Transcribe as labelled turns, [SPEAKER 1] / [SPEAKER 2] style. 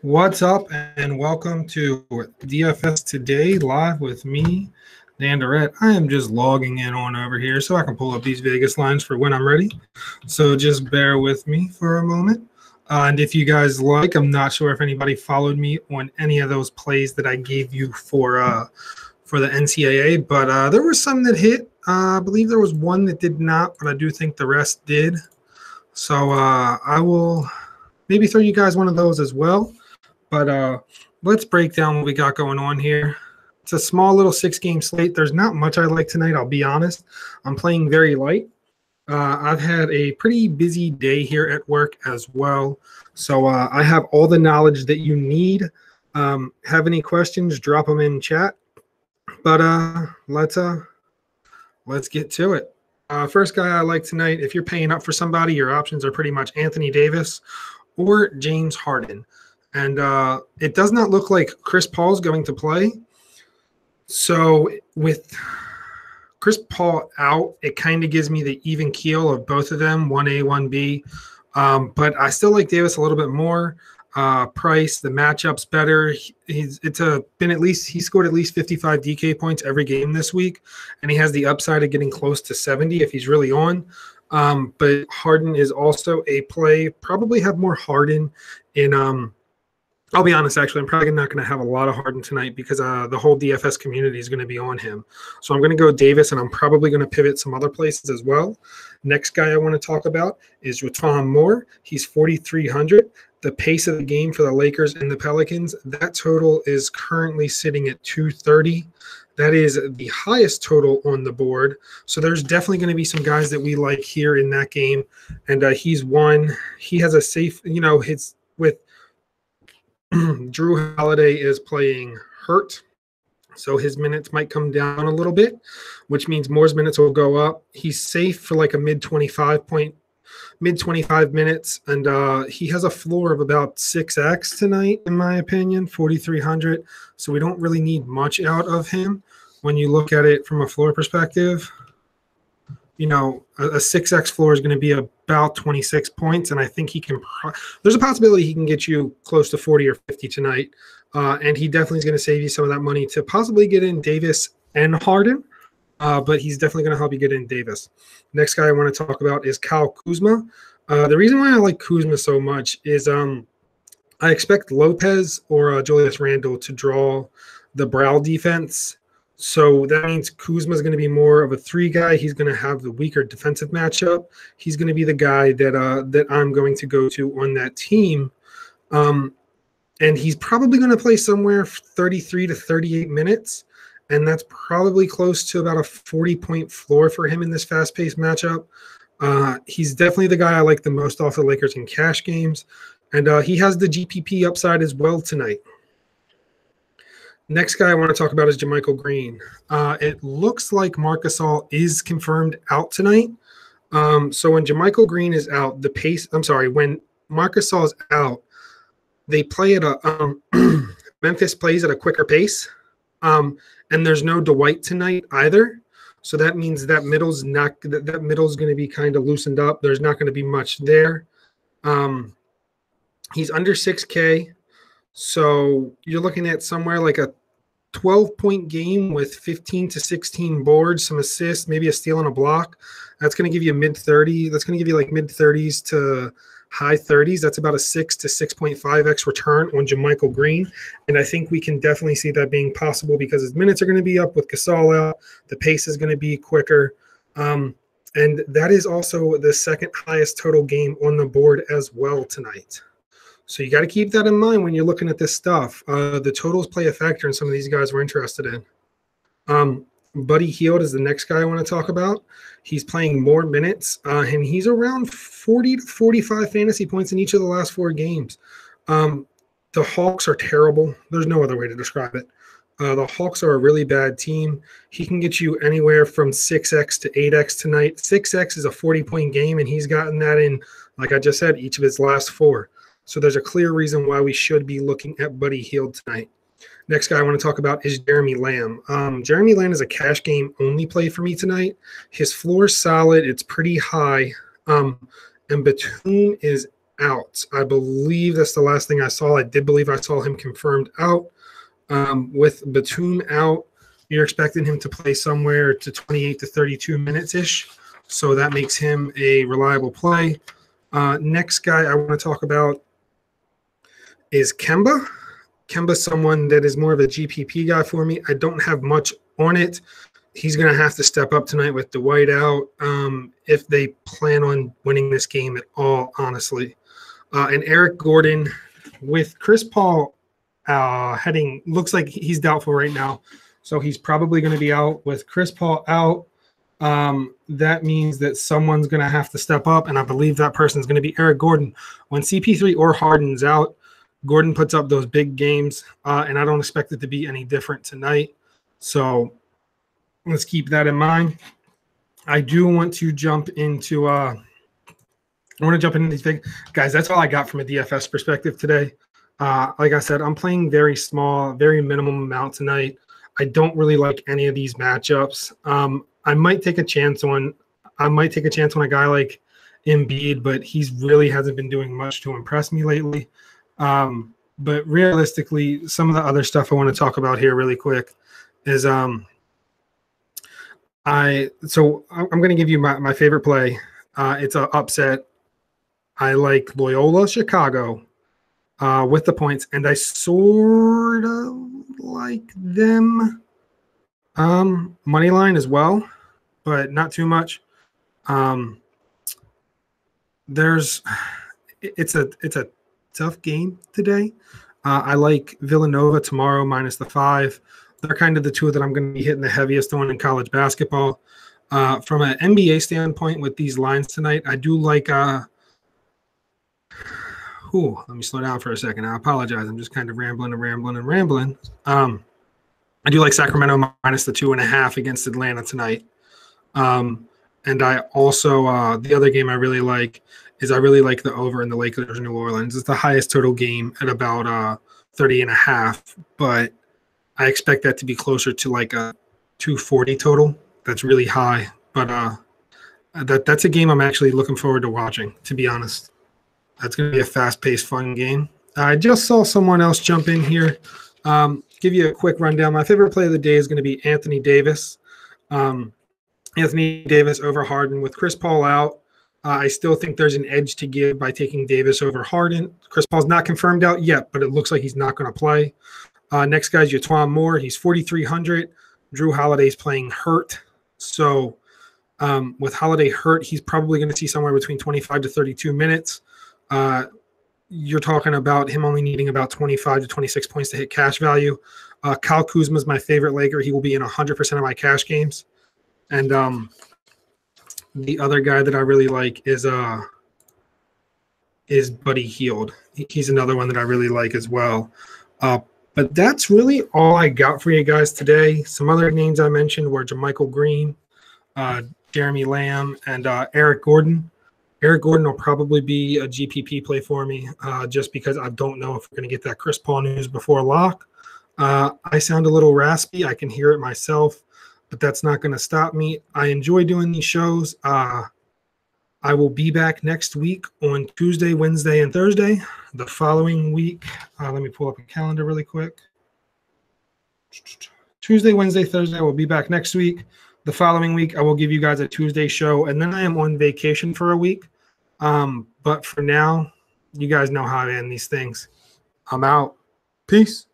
[SPEAKER 1] What's up, and welcome to DFS Today live with me, Dan Dorrett. I am just logging in on over here so I can pull up these Vegas lines for when I'm ready. So just bear with me for a moment. And if you guys like, I'm not sure if anybody followed me on any of those plays that I gave you for the NCAA, but there were some that hit. I believe there was one that did not, but I do think the rest did. So I will maybe throw you guys one of those as well. But let's break down what we got going on here. It's a small little 6-game slate. There's not much I like tonight, I'll be honest. I'm playing very light. I've had a pretty busy day here at work as well. So I have all the knowledge that you need. Have any questions, drop them in chat. But let's get to it. First guy I like tonight, if you're paying up for somebody, your options are pretty much Anthony Davis or James Harden. And it does not look like Chris Paul's going to play. So with Chris Paul out, it kind of gives me the even keel of both of them, 1A, 1B. But I still like Davis a little bit more. Price, the matchup's better. He scored at least 55 DK points every game this week, and he has the upside of getting close to 70 if he's really on. But Harden is also a play. Probably have more Harden in I'll be honest, actually, I'm probably not going to have a lot of Harden tonight because the whole DFS community is going to be on him. So I'm going to go Davis, and I'm probably going to pivot some other places as well. Next guy I want to talk about is Rutwan Moore. He's 4,300. The pace of the game for the Lakers and the Pelicans, that total is currently sitting at 230. That is the highest total on the board. So there's definitely going to be some guys that we like here in that game. And he's one. He has a safe, hits with Drew Holiday is playing hurt, so his minutes might come down a little bit, which means Moore's minutes will go up. He's safe for like a mid 25 minutes, and he has a floor of about 6x tonight, in my opinion, 4,300. So we don't really need much out of him when you look at it from a floor perspective. A 6x floor is going to be about 26 points, and I think he can there's a possibility he can get you close to 40 or 50 tonight, and he definitely is going to save you some of that money to possibly get in Davis and Harden, but he's definitely going to help you get in Davis. Next guy I want to talk about is Kyle Kuzma. The reason why I like Kuzma so much is I expect Lopez or Julius Randle to draw the Brow defense. So that means Kuzma is going to be more of a 3 guy. He's going to have the weaker defensive matchup. He's going to be the guy that I'm going to go to on that team. And he's probably going to play somewhere 33 to 38 minutes. And that's probably close to about a 40-point floor for him in this fast-paced matchup. He's definitely the guy I like the most off the Lakers in cash games. And he has the GPP upside as well tonight. Next guy I want to talk about is JaMychal Green. It looks like Marc Gasol is confirmed out tonight. So when JaMychal Green is out, when Marc Gasol is out, they play at Memphis plays at a quicker pace. And there's no Dwight tonight either. So that means that middle's going to be kind of loosened up. There's not going to be much there. He's under 6K. So you're looking at somewhere like a 12-point game with 15 to 16 boards, some assists, maybe a steal and a block. That's going to give you mid-30s. That's going to give you like mid-30s to high 30s. That's about a 6 to 6.5x return on JaMychal Green. And I think we can definitely see that being possible because his minutes are going to be up with Gasol out. The pace is going to be quicker. And that is also the second highest total game on the board as well tonight. So you got to keep that in mind when you're looking at this stuff. The totals play a factor in some of these guys we're interested in. Buddy Hield is the next guy I want to talk about. He's playing more minutes, and he's around 40 to 45 fantasy points in each of the last 4 games. The Hawks are terrible. There's no other way to describe it. The Hawks are a really bad team. He can get you anywhere from 6x to 8x tonight. 6x is a 40-point game, and he's gotten that in, like I just said, each of his last 4. So there's a clear reason why we should be looking at Buddy Hield tonight. Next guy I want to talk about is Jeremy Lamb. Jeremy Lamb is a cash game only play for me tonight. His floor is solid. It's pretty high. And Batum is out. I believe that's the last thing I saw. I did believe I saw him confirmed out. With Batum out, you're expecting him to play somewhere to 28 to 32 minutes-ish. So that makes him a reliable play. Next guy I want to talk about is Kemba. Kemba's someone that is more of a GPP guy for me. I don't have much on it. He's going to have to step up tonight with Dwight out if they plan on winning this game at all, honestly. And Eric Gordon with Chris Paul looks like he's doubtful right now. So he's probably going to be out. With Chris Paul out, that means that someone's going to have to step up, and I believe that person's going to be Eric Gordon. When CP3 or Harden's out, Gordon puts up those big games, and I don't expect it to be any different tonight. So let's keep that in mind. I do want to jump into these big guys. That's all I got from a DFS perspective today. Like I said, I'm playing very small, very minimum amount tonight. I don't really like any of these matchups. I might take a chance on a guy like Embiid, but he's really hasn't been doing much to impress me lately. But realistically, some of the other stuff I want to talk about here really quick is I'm going to give you my favorite play. It's an upset. I like Loyola Chicago with the points, and I sort of like them money line as well, but not too much. It's a tough game today. I like Villanova tomorrow minus the 5. They're kind of the two that I'm going to be hitting the heaviest on in college basketball. From an NBA standpoint with these lines tonight, I do like let me slow down for a second. I apologize. I'm just kind of rambling. I do like Sacramento minus the 2.5 against Atlanta tonight. And I also the other game I really like is the over in the Lakers New Orleans. It's the highest total game at about 30.5, but I expect that to be closer to like a 240 total. That's really high, but that's a game I'm actually looking forward to watching, to be honest. That's going to be a fast-paced, fun game. I just saw someone else jump in here. Give you a quick rundown. My favorite play of the day is going to be Anthony Davis. Anthony Davis over Harden. With Chris Paul out, I still think there's an edge to give by taking Davis over Harden. Chris Paul's not confirmed out yet, but it looks like he's not going to play. Next guy is Yatwan Moore. He's 4,300. Drew Holiday's playing hurt. So with Holiday hurt, he's probably going to see somewhere between 25 to 32 minutes. You're talking about him only needing about 25 to 26 points to hit cash value. Kyle Kuzma is my favorite Laker. He will be in 100% of my cash games. And the other guy that I really like is Buddy Hield. He's another one that I really like as well. But that's really all I got for you guys today. Some other names I mentioned were JaMychal Green, Jeremy Lamb, and Eric Gordon. Eric Gordon will probably be a GPP play for me just because I don't know if we're going to get that Chris Paul news before lock. I sound a little raspy. I can hear it myself, but that's not going to stop me. I enjoy doing these shows. I will be back next week on Tuesday, Wednesday, and Thursday. The following week, let me pull up a calendar really quick. Tuesday, Wednesday, Thursday, I will be back next week. The following week, I will give you guys a Tuesday show, and then I am on vacation for a week. But for now, you guys know how I end these things. I'm out. Peace.